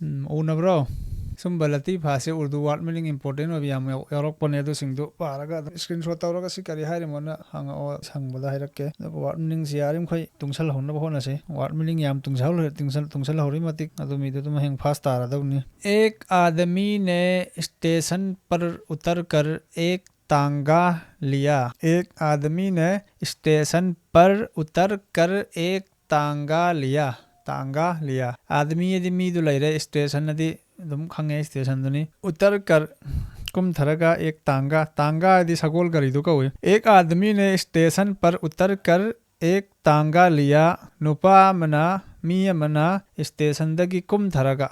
उनब्रो सुम लतीफ़ा से उर्दू वर्ड मीनिंग इंपोर्टेंट यारपने पारगा स्क्रीनशॉट तौर करी मोना हंगबद है वर्ड मीनिंग से यार खई तुंगसल होना होनसे वर्ड मीनिंग याम तुंगसल होरी मतिक हेंग फास्ट तारदौनी। एक आदमी ने स्टेशन पर उतर कर एक तांगा लिया। एक आदमी ने स्टेशन पर उतर कर एक तांगा लिया। तांगा लिया आदमी यदि मीदु लेरे स्टेशन नदी दुम खंगे स्टेशन दुनी उतर कर कुम थरगा एक तांगा यदि सगोल करी दु कवे। एक आदमी ने स्टेशन पर उतर कर एक तांगा लिया। नुपा मना मी मना स्टेशन दगी कुम थरगा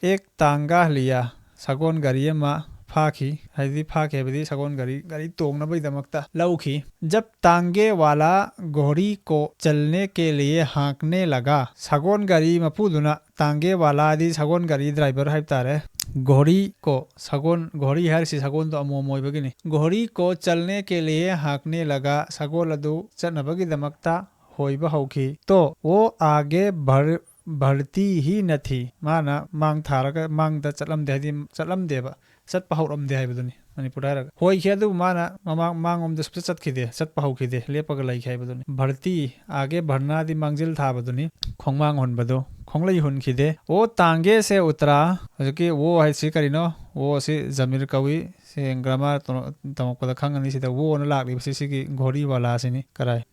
एक तांगा लिया सगोन गाड़ी मा फाखी है फाखे सगोन गाड़ी तोंगनबैदमक्ता लौखी। जब तांगे वाला घोड़ी को चलने के लिए हाँकने लगा सगोन गाड़ी मपुदुना तांगे वाला आदि सगोन गाड़ी ड्राइवर है तारे घोड़ी को सगोन घोड़ी है सगोन तो अमोमोयबगिनी घोड़ी को चलने के लिए हाँकने लगा सगोल अदु चनबगिदमक्ता होइब हौखी तो वो आगे बढ़ती ही न थी। माना मांग थारगा मांग द चलमदेबा चटपा हौरमदे हाइबदुनी मणिपुर है होइखे माना ममांग मांगोम सुबह चटखिदे चटपा हौखिदे लेपगा लैखे हाइबदुनी। भर्ती आगे बढ़ना दी मांगजिल थाबदुनी खोंगमांग होनबदो खोंगलई हुनखिदे। वो तांगे से उतरा हजकी वो है करीनो वो जमीर कवी से ग्रामर तमको खंगनी वो न लागी घोड़ी वाला से कराए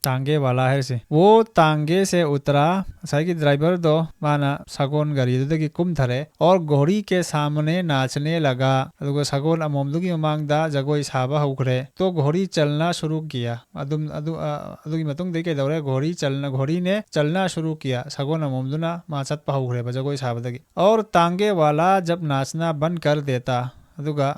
तांगे वाला है से वो तांगे से उतरा साइकी ड्राइवर दो माना सगोन गाड़ी कुम थरे और घोड़ी के सामने नाचने लगा। सगोन अमोमदुगी ममांगदा जगोई साबा हौखरे तो घोड़ी चलना शुरू किया। घोड़ी ने चलना शुरू किया सगोन अमोमदुना मा चटपा हौखरे जगोई साबदगी। और तांगे वाला जब नाचना बंद कर देता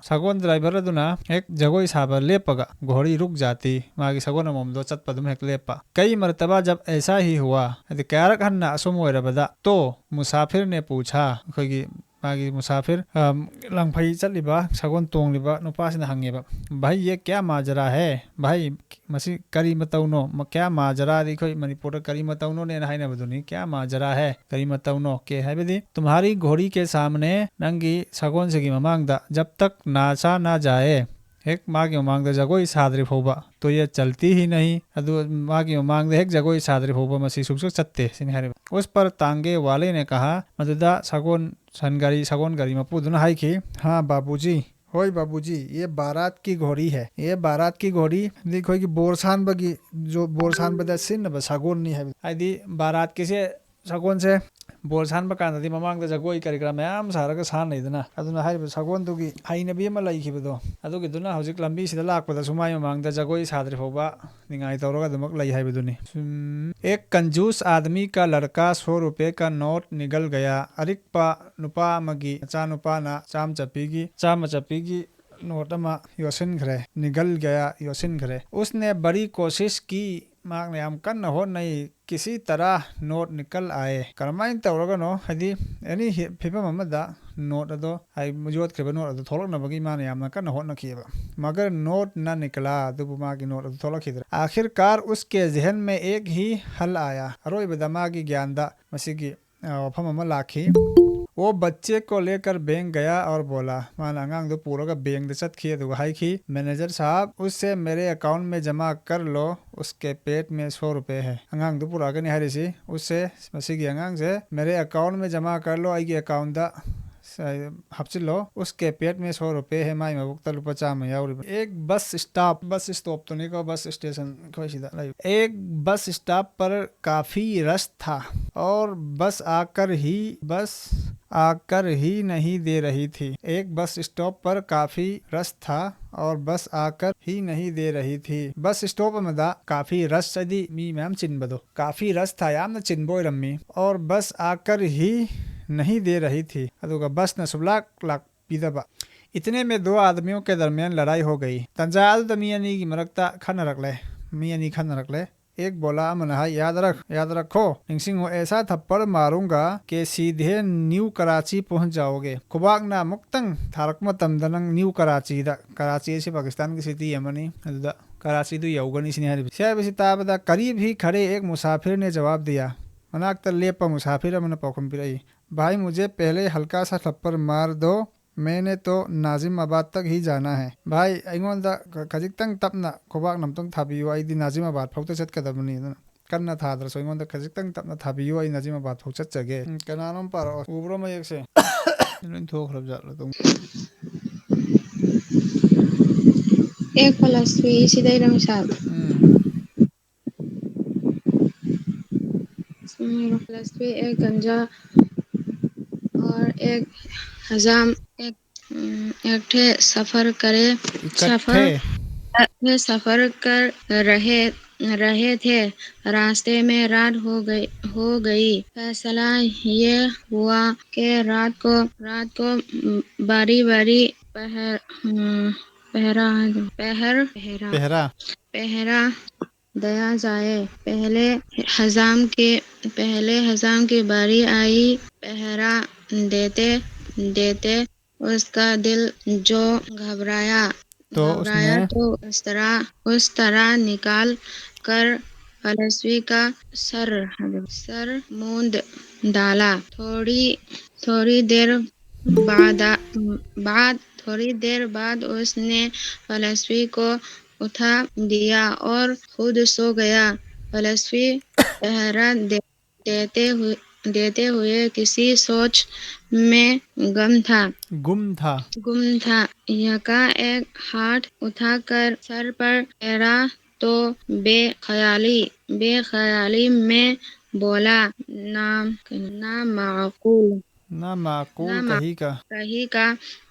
सगोन ड्राइवर अदुना एक जगोई साबा लेपगा घोड़ी रुक जाती मागी सगोन अमोमदो चटपदुम हेक लेपा। कई मरतबा जब ऐसा ही हुआ क्यारक हन्ना असुम ओइरबदा तो मुसाफिर ने पूछा अखोगी मागी मुसाफिर लंगफई चलिबा सगोन तोंगलिबा नुपासिना हंगेबा भाई ये क्या माजरा है भाई मसी करी मतौनो क्या माजरा दिखोई मणिपुर करी मतौनो ने हाइनबदुनी क्या माजरा है करी मतौनो के है तुम्हारी घोड़ी के सामने नंगी सगोन से ममांगदा जब तक नाचा ना जाए एक मागी ममांगदा जगोई सादरी फोबा तो ये चलती ही नहीं। मागी ममांगदा एक जगोई सादरी फोबा मसी सुबसुक चत्ते सिनहारे। उस पर तांगे वाले ने कहा मदुदा सगोन सगोन गाड़ी मपुदुना हाई की हाँ बाबूजी होय बाबूजी ये बारात की घोड़ी है। ये बारात की घोड़ी देखो कि बोरसान बगी जो बोरसान बदा सिन ब सगोन नहीं है आदि बारात किसे सगोन से बोरसान बकानदी ममांग जगोई कार्यक्रम मैम सारगा सान लेदना अदुना हाइब सगोन दुगी हाइनबी अमा लैखिबदो अदुगिदुना हौजिक लंबी सिदा लाकपदा सुमाय ममांग जगोई सादरे फोबा निगाई तौरगा दमक लै हाइबदुनी। एक कंजूस आदमी का लड़का 100 रुपए का नोट निगल गया। अरिकपा नुपा मगी चा नुपा ना चाम चपीगी नोट अमा योसिनखरे निगल गया योसिनखरे। उसने बड़ी कोशिश की मांग ने हम कन्न हो नहीं किसी तरह नोट निकल आए करमाइन तौरगनो हदी एनी फिबम अमदा नोट अदो हाई मुजोत के नोट अदो थोलकनबगी माने यामना कन्न होनखियबा मगर नोट न निकला दुबु मागी नोट अदो थोलखिदर। आखिरकार उसके जहन में एक ही हल आया अरोइबदा मागी ज्ञानदा मसिगी वफम अमा लाखी। वो बच्चे को लेकर बैंक गया और बोला माना अंगांग दो पूरा का बैंक दे चत खिए दो हाई की मैनेजर साहब उससे मेरे अकाउंट में जमा कर लो उसके पेट में 100 रुपए है। अंगांग दो पूरा का नहीं हरी सी उससे मसीगी अंगांग से मेरे अकाउंट में जमा कर लो आएगी अकाउंट दा हफ्चिलो उसके पेट में 100 रुपए है माई मबुक्ता लुपा चाम यावर। एक बस स्टॉप तो नहीं को बस स्टेशन कोई सीधा एक बस स्टॉप पर काफी रश था और बस आकर ही नहीं दे रही थी। एक बस स्टॉप पर काफी रश था और बस आकर ही नहीं दे रही थी। बस स्टॉप में काफी रश सदी मी मैम चिन्बदो काफी रश था याम न चिन्बोय रम्मी और बस आकर ही नहीं दे रही थी अदुगा बस न सुबलाक लाक पीदबा। इतने में 2 आदमियों के दरमियान लड़ाई हो गई। तंजाल दमियानी की मरकता खन रखले एक बोला मना याद रखो निंगसिंग ऐसा थप्पड़ मारूंगा कि सीधे न्यू कराची पहुंच जाओगे। खुबाक ना मुक्तंग थारक मतमदनंग न्यू कराची से पाकिस्तान की सिटी यमनी कराची तो यौगनी सिनिहारी करीब ही खड़े एक मुसाफिर ने जवाब दिया मनाक्ता लेपा मुसाफिर अमन पाखुम पिरई, भाई मुझे पहले हल्का सा थप्पड़ मार दो, मैंने तो नाजिमाबाद तक ही जाना है। भाई अइंगोंदा खजिक्तंग तपना कोबाक नमतंग थाबियो, अइदी नाजिमाबाद फाउता चटकदबनी अदुना कन्ना थाद्रसो अइंगोंदा खजिक्तंग तपना थाबियो, अइ नाजिमाबाद फाउ चटचगे कनानोम पारो उब्रो मयक से इन थोखरब जालो तुम एक फलस्फी सीधे रमशाल फलस्फी एक गंजा और एक हजाम एक ठे सफर करे इकट्ठे सफर कर रहे थे। रास्ते में रात हो गई। फैसला ये हुआ कि रात को बारी बारी पहरा पहरा दिया जाए। पहले हजाम की बारी आई। पहरा देते देते उसका दिल जो घबराया तो उसने तो उस तरह निकाल कर फलस्फी का सर मूंद डाला। थोड़ी देर बाद थोड़ी देर बाद उसने फलस्फी को उठा दिया और खुद सो गया। फलस्फी पहरा देते हुए किसी सोच में गुम था। यका एक हाथ उठाकर सर पर फेरा तो बेख्याली में बोला, ना माकूल ना माकूल कही का कहीं का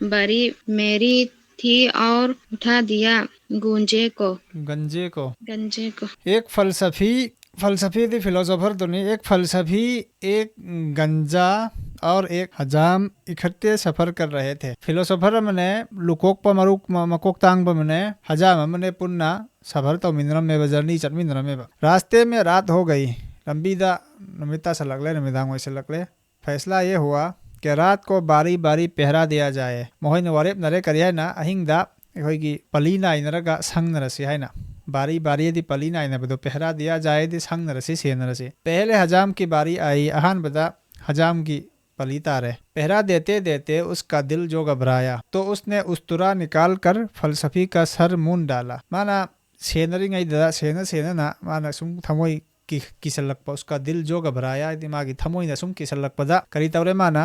बरी मेरी थी और उठा दिया गंजे को। गंजे को। एक फलसफी थी फिलोसोफर तो नहीं, एक फलसफी एक गंजा और एक हजाम इकट्ठे सफर कर रहे थे। फिलोसोफर मने लुकोक प मरुक मकोक तांग प मने हजाम मने पुन्ना सफर तो मिनरम में जर्नी चटमिनरम में रास्ते में रात हो गई। लंबीदा नमिता से लगले नमिदांग से लगले। फैसला ये हुआ कि रात को बारी बारी पहरा दिया जाए। मोहिन वरेप नरे करिया ना अहिंगदा अखोगी पलीना इनरगा संगनरसी है ना बारी बारी यदि पलीना इनबदो पहरा दिया जाए यदि संगनरसी सेनरसी। पहले हजाम की बारी आई। अहान बदा हजाम की पलीता रहे। पहरा देते देते उसका दिल जो घबराया तो उसने उस्तरा निकाल कर फलसफी का सर मूंद डाला। माना सेनरिंग ददा सेना ना माना सुम थमोई किसलक उसका दिल जो घबराया दिमागी थमोई ना सुम किसलक पदा करी तवरे माना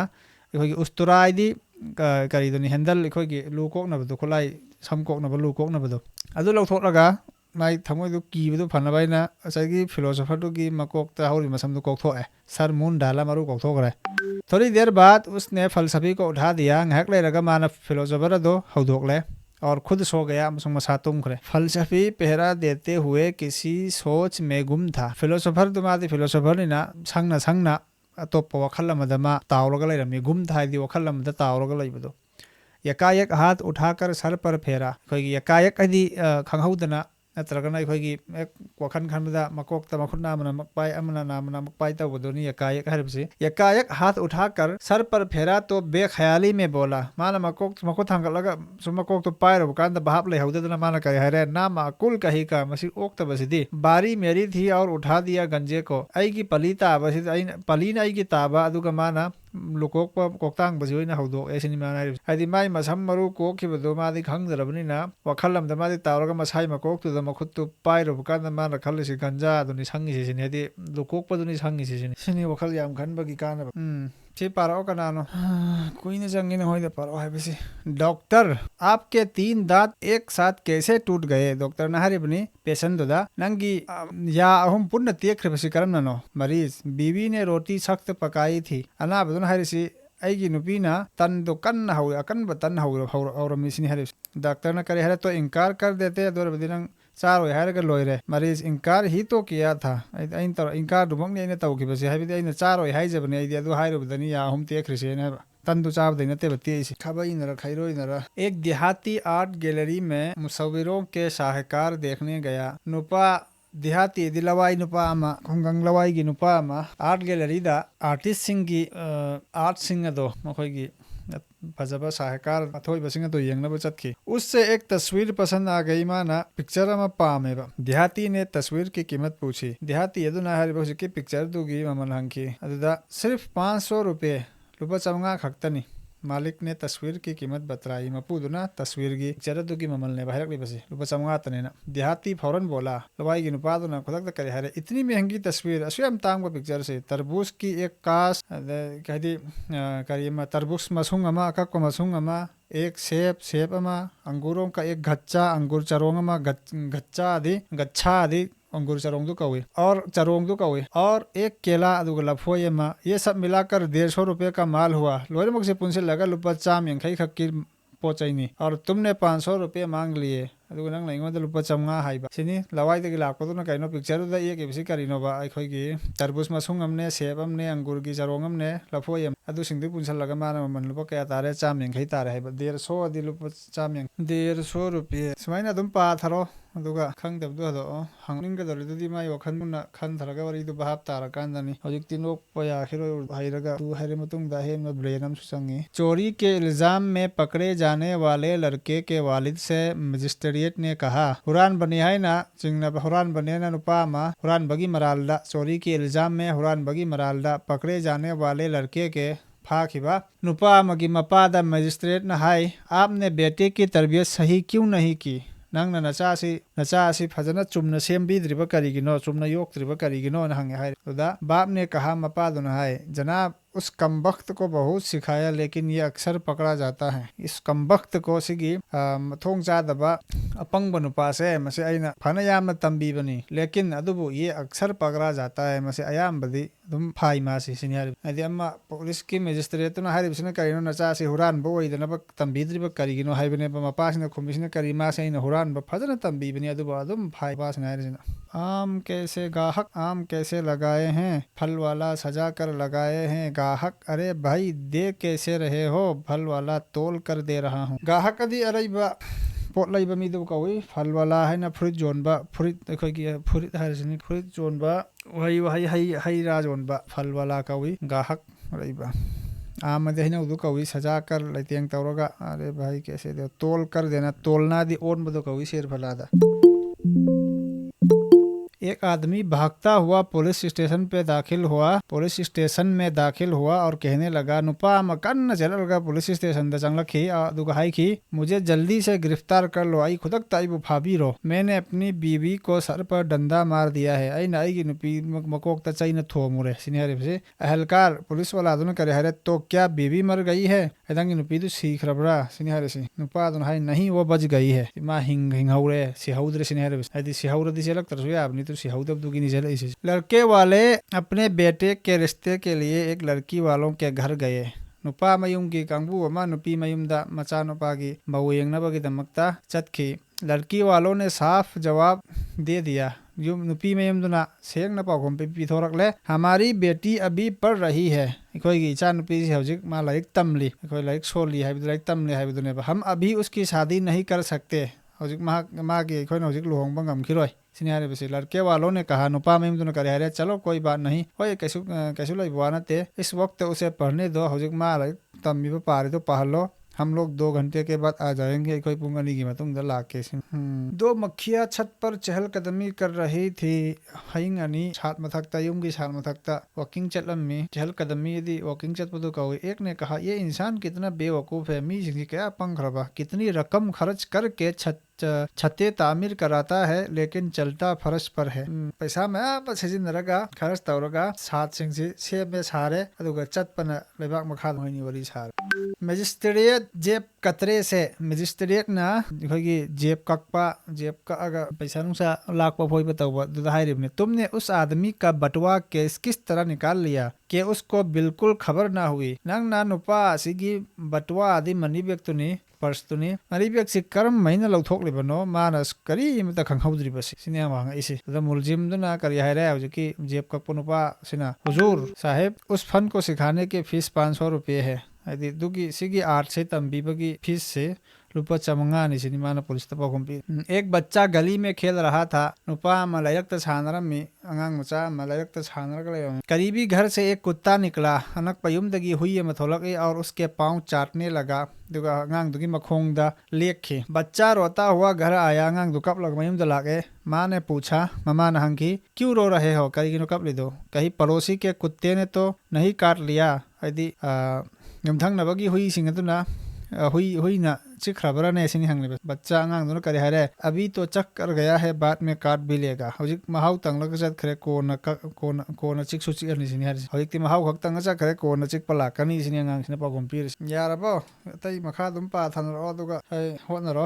अखोगी उस्तरा आदि करीदोनी हैंडल अखोगी लू कोकनबदो खुलाई सम कोकनब लू कोकनबदो अदु लौथोरगा माई थमोइदो कीबदो फनबाइना असागी फिलोसोफर की मकोकता हौरी मसमदो कोकथोए सर मूंद डाला मरु कोकथोकरे। थोड़ी देर बाद उसने फलसफी को उठा दिया। ngahak लेरगा माना फिलोसोफर दो हौदोकले और खुद सो गया मसा तुमखरे। फलसफी पहरा देते हुए किसी सोच में गुम था। फिलोसोफर दुमादी फिलोसोफर ना संगना अतोप वखल मदमा तावरगा लेरमी गुम था यदि वखल मद तावरगा लेबदो। यकायक हाथ उठाकर सर पर फेरा। अखोगी यकायक यदि खंगहौदना नत्रगना अखोगी एक वखन खनबदा मकोकता मखुना मना मकपाई अमना नामना मकपाई तबदोनी यकायक हरबसे। यकायक हाथ उठाकर सर पर फेरा तो बेख्याली में बोला। माना मको थांगलगा सुमकोक तो पायरो कांदा बहाप ले हौदना माना कहे हरे ना माकुल कही का मसी ओक्त बसिदी बारी मेरी थी और उठा दिया गंजे को। आई की पलीता बसिद आई पलीना आई की ताबा अदुगा माना लुकोक कोकतांग बसी होइना हौदो एसिनी माना हाइदि माई मसम मरु कोखिबदो मादि खंगदरबनिना वखलमदा मादि तावरगा मसाई मकोकतुदा मखुत्तु पाइरोबकांदा माना खल्लिसि गंजा दुनि संगिसिनि हाइदि लुकोकपदुनि संगिसिनि सिनि वखल याम खनबगी कानब ची पारो कनानो कोई चंगिन होइदा पारो है बसी। डॉक्टर आपके 3 दांत एक साथ कैसे टूट गए? डॉक्टर नहरी बनी पेशेंट दा नंगी या हम पुण्य तेख बसी करम ननो। मरीज बीवी ने रोटी सख्त पकाई थी। अना बदन हरिसी अगी नुपीना तन दो कन्न हौ अकन बतन हौ और मिसिनी हरि डॉक्टर ने करे हरे तो इनकार कर देते दोर बदिन चारो हारगा लोइरे। मरीज इनकार ही तो किया था। अइन तो इनकार दुमंग ने तौखिबसे हाइबदि अइन चारो हाइजबने अइदि अदु हाइरोबदनि या हम तेखरिसे ने तंदु चाबदि नते बतियसे खबइनर खैरोइनर। एक देहाती आर्ट गैलरी में मुसव्विरों के शाहकार देखने गया। नुपा देहाती दिलवाई नुपा अमा खुंगंग लवाई की नुपा अमा आर्ट गैलरी दा आर्टिस्ट सिंह की आर्ट सिंह दो मखोई की फजबा साहकार अथोइबसिंग तो येंगनब चतखी। उससे एक तस्वीर पसंद आ गई माना पिक्चर अमा पामेबा। देहाती ने तस्वीर की कीमत पूछी। देहाती अदुना हरिबा हुजिकी पिक्चर दुगी ममल हंकी अदुदा सिर्फ 500 रुपये लुपा 400 खक्तनी। मालिक ने तस्वीर की कीमत बतलाई। मपूदुना तस्वीर की पिक्चर दुगी ममल ने बाहर बसे लुपा 400 तनेना। देहाती फौरन बोला लवाई की नुपादुना खुदक करे हरे इतनी महंगी तस्वीर असुयम तांग पिक्चर से तरबूज की एक कास कहती करीमा तरबूज मसूंग अमा अकक मसूंग अमा एक सेब अमा अंगूरों का एक गच्चा अंगूर चरोंग अमा गच्छा आदि अंगूर चरोंग कौए और चरोंग कौए और एक केला अदुग लफोय अमा ये सब मिलाकर 150 रुपये का माल हुआ। लोहरमुख से पुंसे लगा लुपा 400 खक्की पोचैनी और तुमने 500 रुपये मांग लिए अदुग नंग लाइंगोद लुपा 400 हाइबा सिनी लवाई लापदुना कइनो पिक्चर दा ये केबसी करिनोबा अखोइगी तरबूज मसूंग अमने सेब अमने अंगूर की चरोंग अमने लफोय अदु सिंगदु पुंसल लगा माना मन लुपा कया तारे 400 तारे हाइबा 150 अदि लुपा 150 रुपये सुमाइना दुम पाथरो अदुगा खंगदबदु हदो हंगनिंगदरदुदि माय वखनमुना खनथरगा वरिदु भाप तारकांदनी हौजिकति नोकपा याखिरो हाइरगा तू हाइरे मतुंगदा हेम ब्रेन अम सुसंगी। चोरी के इल्जाम में पकड़े जाने वाले लड़के के वालिद से मजिस्ट्रेट ने कहा हुरान बनी है ना चिंगना हुरान बने ना नुपामा हुरान बगी मरालदा। चोरी के इल्जाम में हुरान बगी मरालदा पकड़े जाने वाले लड़के के फाखिबा नुपामा की मपादा मजिस्ट्रेट न हाय आपने बेटे की तरबियत सही क्यों नहीं की। नंगना नचासी फजना चुमना सेमबीद्रिबा करिगिनो चुमना योक्त्रिबा करिगिनो न हंगे हाय। उदा बाप ने कहा मपादुना हाय जनाब उस कमबख्त को बहुत सिखाया लेकिन ये अक्सर पकड़ा जाता है। इस कमबख्त को सिगी थोंग चादबा अपंग बनुपा से मसे अइना फनयाम तंबीबनी लेकिन अदुबु ये अक्सर पकड़ा जाता है मसे अयामबदी दुम फाई मासी सिनियर अदि अम्मा पुलिस की मजिस्ट्रेटुना हारिबसिना करिनो नचासी हुरान बो ओइदनबा तंबीद्रिबा करिगिनो हाइबने मपासिना खुमिसिना करि मासे इन हुरान ब फजना तंबीबनी अदुबु अदुम फाई पासना हारिसिना। आम कैसे गाहक आम कैसे लगाए हैं फल वाला सजा कर लगाए हैं गाहक अरे भाई दे कैसे रहे हो फल वाला तोल कर दे रहा हूँ। गाहक अदी अरैबा पोट लैबा मिदु कौई फल वाला है ना फ्रुट जोनबा फ्रुट अखोइगी फ्रुट हारिसिनी फ्रुट जोनबा वही हई रा जोनबा फल वाला कौई गाहक अरैबा। आम देहना उदु कौई सजा कर लैतेंग तौरगा अरे भाई कैसे दे तोल कर देना तोलना दी ओन बदो कौई शेर फलादा। एक आदमी भागता हुआ पुलिस स्टेशन में दाखिल हुआ और कहने लगा नुपा मकन चल लगा पुलिस स्टेशन द चंगलखी दुगहाई की मुझे जल्दी से गिरफ्तार कर लो आई खुदक ताई बुफाबी रो मैंने अपनी बीवी को सर पर डंडा मार दिया है आई नाई की नुपी मकोक तचाई न थो मुरे सिनियर से अहलकार पुलिस वाला दुन करे हरे तो क्या बीवी मर गई है एदंग नुपी तो सीख रबरा सिनियर से नुपा दुन हाई नहीं वो बच गई है मा हिंगौरे सिहौद्रे सिनियर यदि सिहौर दिसे लग तरसुया अपनी तो सिहौदब दुगी नहीं चले इसे। लड़के वाले अपने बेटे के रिश्ते के लिए एक लड़की वालों के घर गए। नुपा मयुम की कांगबू अमा नुपी मयुमदा मचा नुपा की मऊ येंगनबगी दमकता चतखी। लड़की वालों ने साफ जवाब दे दिया युम नुपी मयुमदुना सेंग न पाखोम पे पिथोरक ले हमारी बेटी अभी पढ़ रही है अखोइगी इचा नुपी से हौजिक मा लाइक तमली अखोइ लाइक सोली है लाइक तमली है दुने हम अभी उसकी शादी नहीं कर सकते हौजिक मा की अखोइ हौजिक लुहोंग बंगम खिरोय सिनियर बसे। लड़के वालों ने कहा नुपा में तुम करे अरे चलो कोई बात नहीं ओए कैसु लाई बुआना ते इस वक्त उसे पढ़ने दो हौजिक मा लाई तम्मी पे पारे तो पढ़ लो हम लोग 2 घंटे के बाद आ जाएंगे कोई पुंगनी की मैं तुम दला के 2 मक्खियाँ छत पर चहलकदमी कर रही थी हईंगनी छात मथकता युंगी छात मथकता वॉकिंग चलम्मी चहलकदमी यदि वॉकिंग चत पदो कहो। एक ने कहा ये इंसान कितना बेवकूफ़ है मी जिंदगी क्या पंख रबा कितनी रकम खर्च करके छते तामीर कराता है लेकिन चलता फर्श पर है पैसा में सिजिनरगा खर्च तौरगा सात सिंह से में सारे अदुगा चतपना लेबाक मखा होइनी वरी सार। मजिस्ट्रेट जेब कतरे से मजिस्ट्रेट ना अखोइगी जेब कक्का पैसा नुसा लाखपा फोइबा तौबा दुदा हाइरिबने तुमने उस आदमी का बटुआ केस किस तरह निकाल लिया कि उसको बिल्कुल खबर ना हुई। नंग ना नुपा सिगी बटुआ आदि money bag Tuni purse Tuni money bag से करम महीना लौथोक लेबनो मानस करी मत खंगहौद्री बसी सिने मांगा इसे द मुलजिम दुना करी हायरा हौजिकी जेब कक्पा नुपा सिना हुजूर साहेब उस फन को सिखाने की फीस 500 रुपये है ꯍꯥꯏꯗꯤ ꯑꯗꯨꯒꯤ ꯁꯤꯒꯤ आर्ट से तंबीबगी फीस से रुपा 500 नि सिनी माना पुलिस ता पाखुम पी एक बच्चा गली में खेल रहा था नुपा मलायक ता छानरमी अंगांग मचा मलायक ता छानरग ले करीबी घर से एक कुत्ता निकला अनक पयुमदगी हुई मथोलक और उसके पांव चाटने लगा दुगा अंगांग दुगी मखोंगदा लेखे बच्चा रोता हुआ घर आया अंगांग दु कप लग मयुम दलागे माँ ने पूछा ममा नहंगी क्यों रो रहे हो करीगिनो कप ले दो कहीं पड़ोसी के कुत्ते ने तो नहीं काट लिया यदि यमथंग नबगी हुई सिंगतुना हुई ना चिखराबरा ने ऐसे नहीं हंगले बच्चा अंगांग दोनों करे हरे अभी तो चक कर गया है बाद में काट भी लेगा हजिक महाव तंग लग जत खरे को न चिक सुचि अनि सिनी हर हजिक ति महाव खक तंग जा खरे को न चिक पला कनी सिनी अंगांग सिने पागोम पीर यार बो तई मखा दुम पा थन रो दुगा होनरो